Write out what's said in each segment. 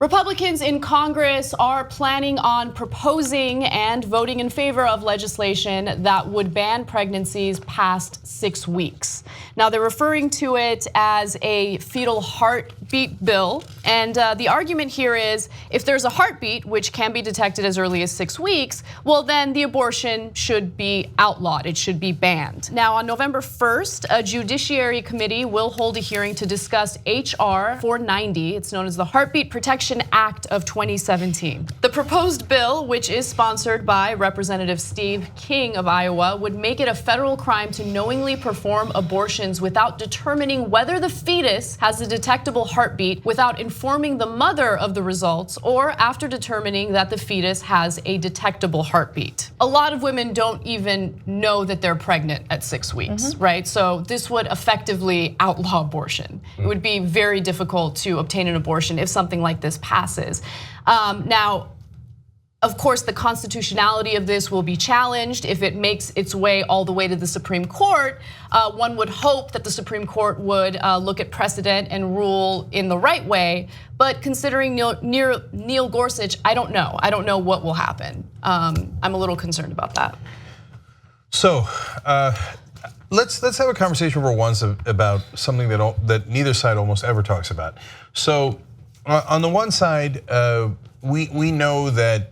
Republicans in Congress are planning on proposing and voting in favor of legislation that would ban pregnancies past 6 weeks. Now they're referring to it as a fetal heartbeat bill. And the argument here is if there's a heartbeat, which can be detected as early as 6 weeks, well then the abortion should be outlawed, it should be banned. Now on November 1st, a Judiciary Committee will hold a hearing to discuss HR 490. It's known as the Heartbeat Protection Act of 2017. The proposed bill, which is sponsored by Representative Steve King of Iowa, would make it a federal crime to knowingly perform abortions without determining whether the fetus has a detectable heartbeat, without informing the mother of the results, or after determining that the fetus has a detectable heartbeat. A lot of women don't even know that they're pregnant at 6 weeks, right? So this would effectively outlaw abortion. It would be very difficult to obtain an abortion if something like this passes. Now, of course, the constitutionality of this will be challenged if it makes its way all the way to the Supreme Court. One would hope that the Supreme Court would look at precedent and rule in the right way. But considering Neil Gorsuch, I don't know. I don't know what will happen. I'm a little concerned about that. So let's have a conversation for once about something that neither side almost ever talks about. So on the one side, we know that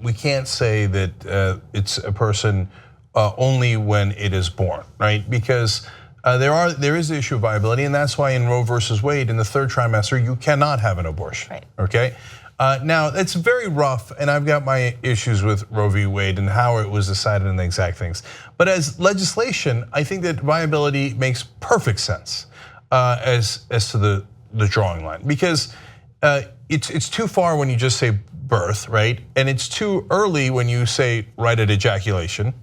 we can't say that it's a person only when it is born, right? Because there is the issue of viability, and that's why in Roe versus Wade, in the 3rd trimester, you cannot have an abortion, right? Okay. Now it's very rough, and I've got my issues with Roe v. Wade and how it was decided and the exact things. But as legislation, I think that viability makes perfect sense as to the drawing line, because it's too far when you just say birth, right? And it's too early when you say right at ejaculation.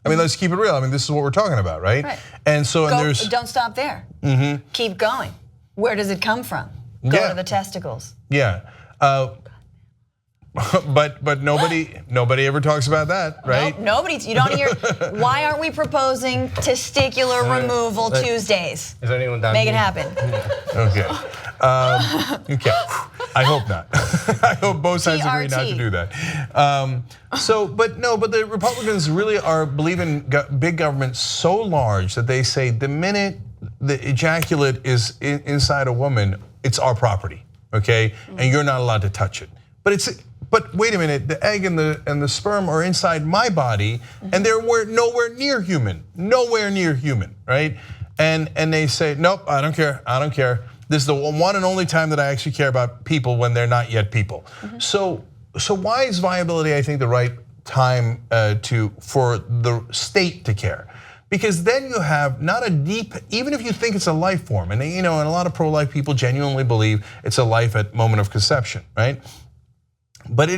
I mean, let's keep it real. I mean, this is what we're talking about, right? And so don't stop there. Keep going. Where does it come from? Go to the testicles. Yeah. But nobody ever talks about that, right? Nope, you don't hear. Why aren't we proposing testicular removal Tuesdays? Is anyone down Make here? it happen. Okay. Okay. I hope not. I hope both sides agree not to do that. But the Republicans really are believing big government so large that they say the minute the ejaculate is inside a woman, it's our property, okay? And you're not allowed to touch it. But wait a minute, the egg and the sperm are inside my body, and they're nowhere near human, right? And they say, nope, I don't care. This is the one and only time that I actually care about people when they're not yet people. So why is viability, I think, the right time for the state to care? Because then you have not a deep, even if you think it's a life form, and and a lot of pro-life people genuinely believe it's a life at moment of conception, right? But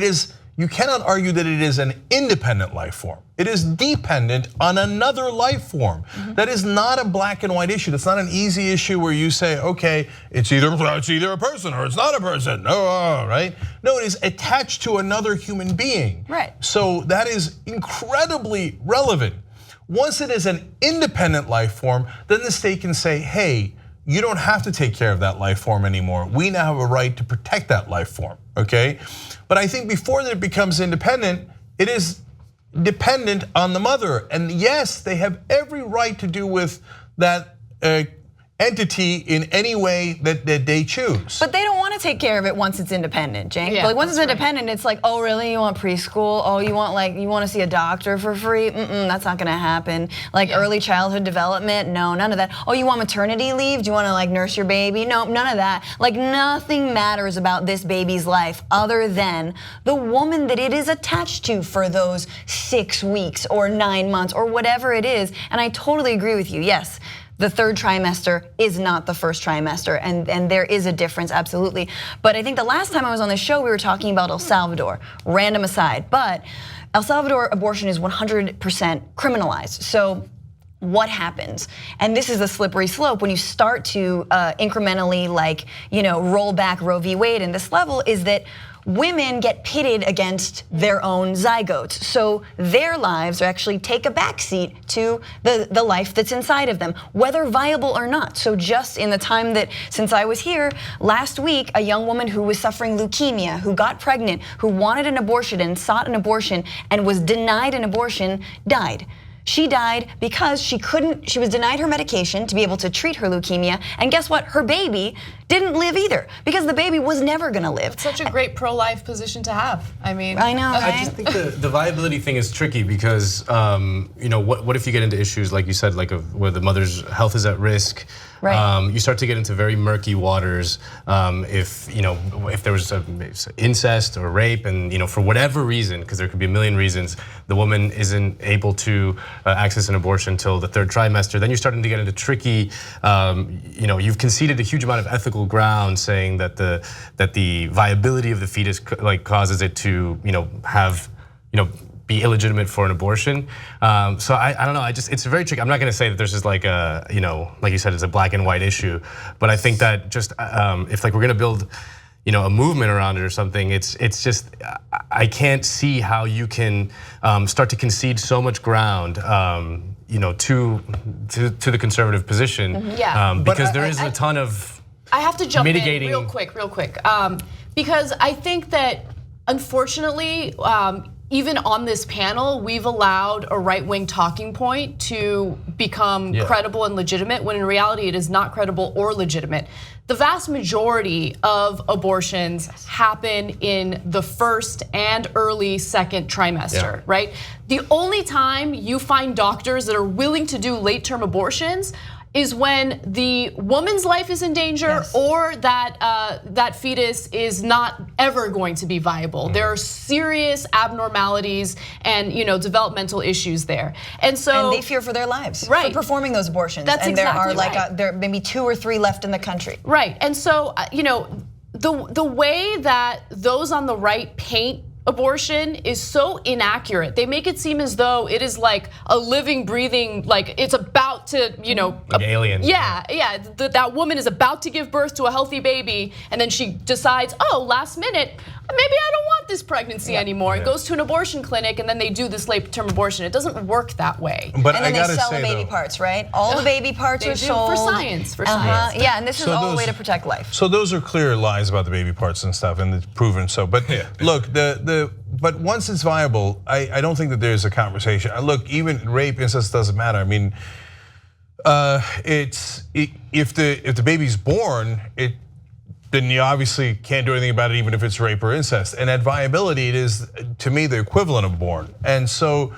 you cannot argue that it is an independent life form. It is dependent on another life form. That is not a black and white issue. That's not an easy issue where you say, okay, it's either a person or it's not a person. No, right? No, it is attached to another human being. Right. So that is incredibly relevant. Once it is an independent life form, then the state can say, hey, you don't have to take care of that life form anymore. We now have a right to protect that life form, okay? But I think before it becomes independent, it is dependent on the mother. And yes, they have every right to do with that entity in any way that they choose. But they don't want to take care of it once it's independent, Cenk. Yeah, like once it's independent, it's like, oh really, you want preschool? Oh, you want to see a doctor for free? That's not gonna happen. Like early childhood development, no, none of that. Oh, you want maternity leave? Do you want to like nurse your baby? No, none of that. Like nothing matters about this baby's life other than the woman that it is attached to for those 6 weeks or 9 months or whatever it is. And I totally agree with you, yes. The 3rd trimester is not the 1st trimester, and there is a difference, absolutely. But I think the last time I was on the show, we were talking about El Salvador, random aside. But El Salvador abortion is 100% criminalized. So what happens? And this is a slippery slope when you start to incrementally roll back Roe v. Wade. And this level is that women get pitted against their own zygotes. So their lives actually take a backseat to the life that's inside of them, whether viable or not. So just in the time that since I was here, last week, a young woman who was suffering leukemia, who got pregnant, who wanted an abortion and sought an abortion and was denied an abortion, died. She died because she was denied her medication to be able to treat her leukemia. And guess what? Her baby didn't live either because the baby was never gonna live. It's such a great pro-life position to have. I mean, I know, right? I just think the viability thing is tricky because what if you get into issues like you said, like where the mother's health is at risk? Right. You start to get into very murky waters. If there was incest or rape, and for whatever reason, because there could be a million reasons, the woman isn't able to access an abortion until the 3rd trimester. Then you're starting to get into tricky. You've conceded a huge amount of ethical ground, saying that the viability of the fetus causes it to be illegitimate for an abortion. So I don't know. It's very tricky. I'm not going to say that there's just like a like you said, it's a black and white issue. But I think that just if we're going to build a movement around it or something, it's just I can't see how you can start to concede so much ground. To the conservative position. Because there is a ton of I have to jump mitigating. in real quick, because I think that unfortunately, even on this panel, we've allowed a right-wing talking point to become credible and legitimate, when in reality it is not credible or legitimate. The vast majority of abortions happen in the 1st and early 2nd trimester, right? The only time you find doctors that are willing to do late-term abortions is when the woman's life is in danger, or that fetus is not ever going to be viable. There are serious abnormalities and developmental issues there, and they fear for their lives, for performing those abortions. That's and exactly there are maybe 2 or 3 left in the country. Right, and so the way that those on the right paint abortion is so inaccurate. They make it seem as though it is like a living, breathing, like it's about to, like aliens. Yeah. That woman is about to give birth to a healthy baby, and then she decides, oh, last minute, maybe I don't want this pregnancy anymore. It goes to an abortion clinic, and then they do this late-term abortion. It doesn't work that way. But and then I they sell the baby parts, right? All the baby parts are sold for science. Yeah, and this is all a way to protect life. So those are clear lies about the baby parts and stuff, and it's proven so. But look, but once it's viable, I don't think that there's a conversation. Look, even rape, incest doesn't matter. I mean, if the baby's born, then you obviously can't do anything about it, even if it's rape or incest. And at viability, it is, to me, the equivalent of born. And so,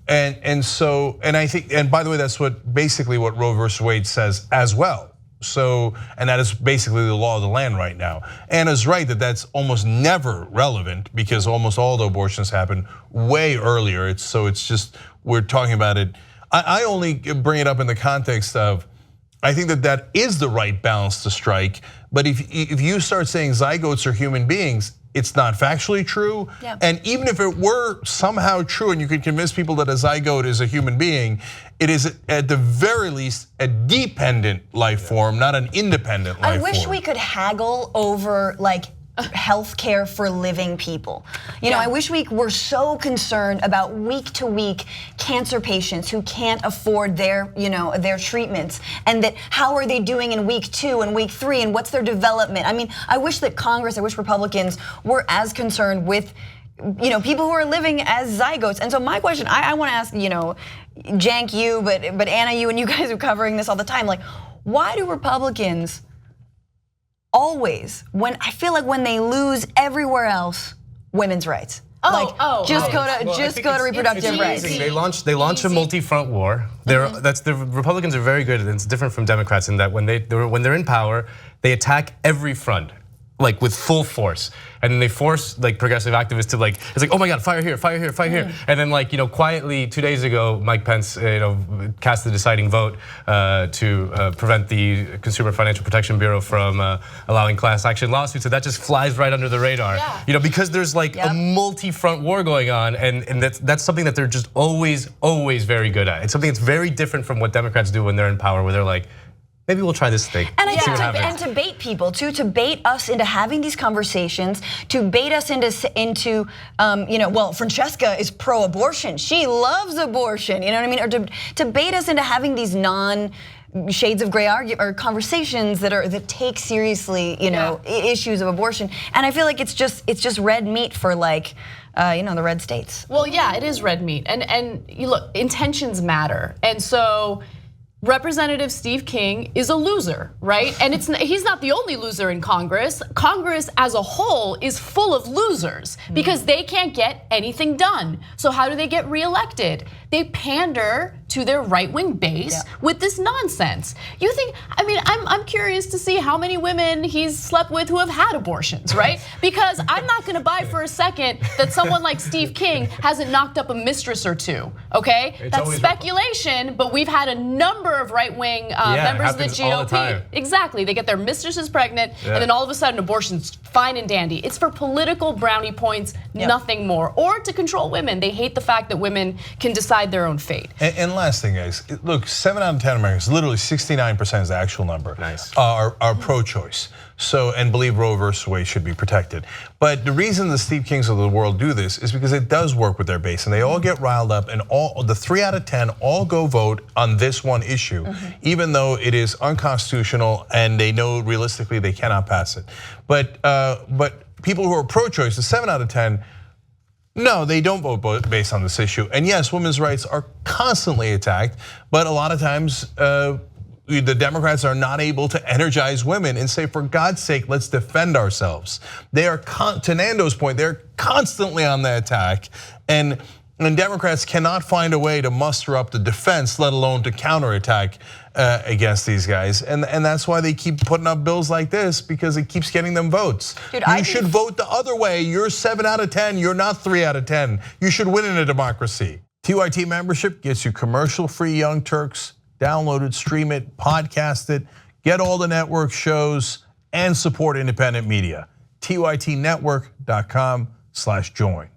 and I think, and by the way, that's basically what Roe versus Wade says as well. So, and that is basically the law of the land right now. Anna's right that that's almost never relevant, because almost all the abortions happen way earlier. It's just, we're talking about it. I only bring it up in the context of, I think that is the right balance to strike. But if you start saying zygotes are human beings, it's not factually true. And even if it were somehow true, and you could convince people that a zygote is a human being, it is at the very least a dependent life form, not an independent life form. I wish we could haggle over healthcare for living people. I wish we were so concerned about week to week cancer patients who can't afford their treatments, and that how are they doing in week 2 and week 3, and what's their development. I mean, I wish that Congress, I wish Republicans were as concerned with people who are living as zygotes. And so my question, I want to ask, Cenk, you, but Anna, you, and you guys are covering this all the time. Why do Republicans always, I feel like when they lose everywhere else, women's rights? Just go to reproductive rights. They launch a multi-front war. The Republicans are very good, and it's different from Democrats in that when they're in power, they attack every front. like with full force, and then they force like progressive activists to like, it's like, oh my God, fire here, fire here, fire here, and then like quietly 2 days ago, Mike Pence cast the deciding vote to prevent the Consumer Financial Protection Bureau from allowing class action lawsuits, so that just flies right under the radar, because there's like a multi-front war going on, and that's something that they're just always very good at. It's something that's very different from what Democrats do when they're in power, where they're like, maybe we'll try this thing. And I think to bait people too, to bait us into having these conversations, to bait us into well, Francesca is pro-abortion. She loves abortion. You know what I mean? Or to bait us into having these shades of gray or conversations that take seriously, issues of abortion. And I feel like it's just red meat for like, the red states. Well, yeah, it is red meat, and you look, intentions matter, and so. Representative Steve King is a loser, right? And he's not the only loser in Congress. Congress as a whole is full of losers because they can't get anything done. So how do they get reelected? They pander to their right-wing base with this nonsense. You think, I'm curious to see how many women he's slept with who have had abortions, right? Because I'm not gonna buy for a second that someone like Steve King hasn't knocked up a mistress or two, okay? That's speculation, but we've had a number of right-wing members of the GOP. Exactly, they get their mistresses pregnant, and then all of a sudden abortion's fine and dandy. It's for political brownie points, nothing more. Or to control women. They hate the fact that women can decide their own fate. And last thing, guys, look, 7 out of 10 Americans, literally 69% is the actual number, are pro-choice. So, and believe Roe versus Wade should be protected. But the reason the Steve Kings of the world do this is because it does work with their base, and they all get riled up, and the 3 out of 10 all go vote on this one issue, even though it is unconstitutional and they know realistically they cannot pass it. But people who are pro-choice, the 7 out of 10, no, they don't vote based on this issue. And yes, women's rights are constantly attacked, but a lot of times the Democrats are not able to energize women and say, for God's sake, let's defend ourselves. They are, to Nando's point, they're constantly on the attack, and Democrats cannot find a way to muster up the defense, let alone to counterattack against these guys. And that's why they keep putting up bills like this, because it keeps getting them votes. Dude, you should vote the other way. You're 7 out of 10, you're not 3 out of 10. You should win in a democracy. TYT membership gets you commercial-free Young Turks. Download it, stream it, podcast it, get all the network shows, and support independent media. TYTnetwork.com/join.